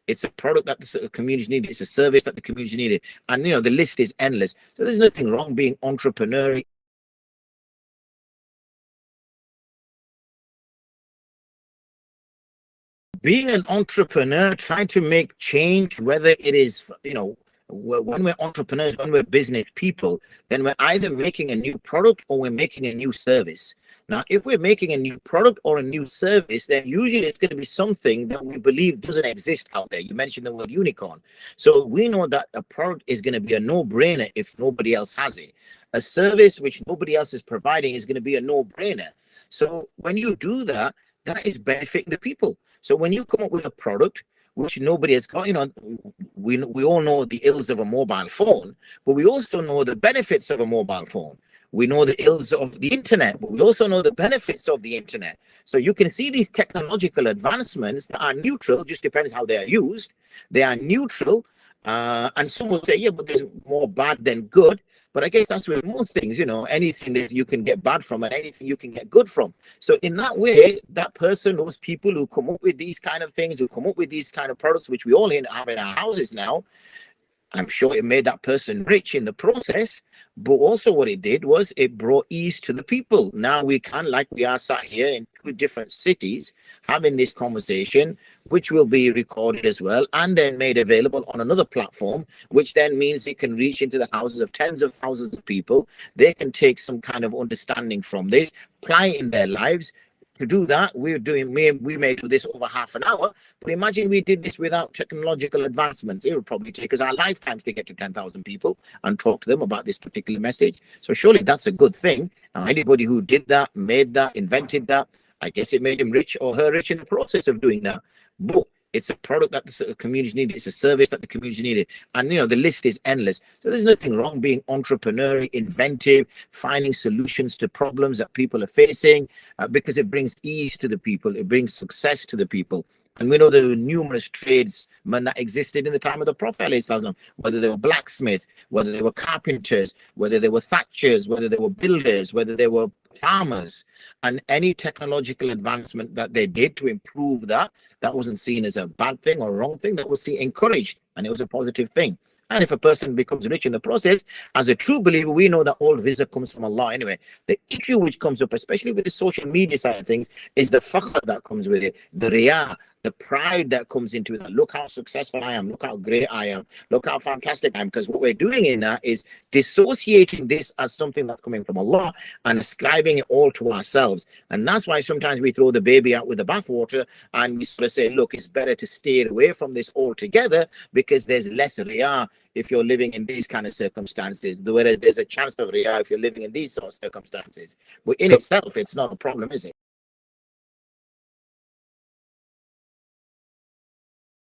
It's a product that the community needed. It's a service that the community needed. And, the list is endless. So there's nothing wrong being entrepreneurial. Being an entrepreneur, trying to make change, whether it is, when we're entrepreneurs, when we're business people, then we're either making a new product or we're making a new service. Now, if we're making a new product or a new service, then usually it's going to be something that we believe doesn't exist out there. You mentioned the word unicorn. So we know that a product is going to be a no-brainer if nobody else has it. A service which nobody else is providing is going to be a no-brainer. So when you do that, that is benefiting the people. So when you come up with a product which nobody has got, we all know the ills of a mobile phone, but we also know the benefits of a mobile phone. We know the ills of the internet, but we also know the benefits of the internet. So you can see these technological advancements that are neutral, just depends how they are used. They are neutral. And some will say, yeah, but there's more bad than good. But I guess that's with most things, anything that you can get bad from and anything you can get good from. So in that way, that person, those people who come up with these kind of things, who come up with these kind of products, which we all have in our houses now, I'm sure it made that person rich in the process, but also what it did was it brought ease to the people. Now we can, like we are sat here in two different cities, having this conversation, which will be recorded as well, and then made available on another platform, which then means it can reach into the houses of tens of thousands of people. They can take some kind of understanding from this, apply it in their lives. To do that, we may do this over half an hour, but imagine we did this without technological advancements. It would probably take us our lifetimes to get to 10,000 people and talk to them about this particular message. So surely that's a good thing. Now, anybody who did that, made that, invented that, I guess it made him rich or her rich in the process of doing that. But it's a product that the community needed. It's a service that the community needed. And, the list is endless. So there's nothing wrong being entrepreneurial, inventive, finding solutions to problems that people are facing, because it brings ease to the people. It brings success to the people. And we know there were numerous tradesmen that existed in the time of the Prophet, whether they were blacksmiths, whether they were carpenters, whether they were thatchers, whether they were builders, whether they were farmers. And any technological advancement that they did to improve that wasn't seen as a bad thing or a wrong thing. That was seen encouraged, and it was a positive thing. And if a person becomes rich in the process, as a true believer, we know that all rizq comes from Allah anyway. The issue which comes up, especially with the social media side of things, is the fakhr that comes with it, the riyah, the pride that comes into it. Look how successful I am. Look how great I am. Look how fantastic I am. Because what we're doing in that is dissociating this as something that's coming from Allah and ascribing it all to ourselves. And that's why sometimes we throw the baby out with the bathwater and we sort of say, look, it's better to stay away from this altogether because there's less riyah if you're living in these kind of circumstances, whereas there's a chance of riyah if you're living in these sort of circumstances. But in itself, it's not a problem, is it?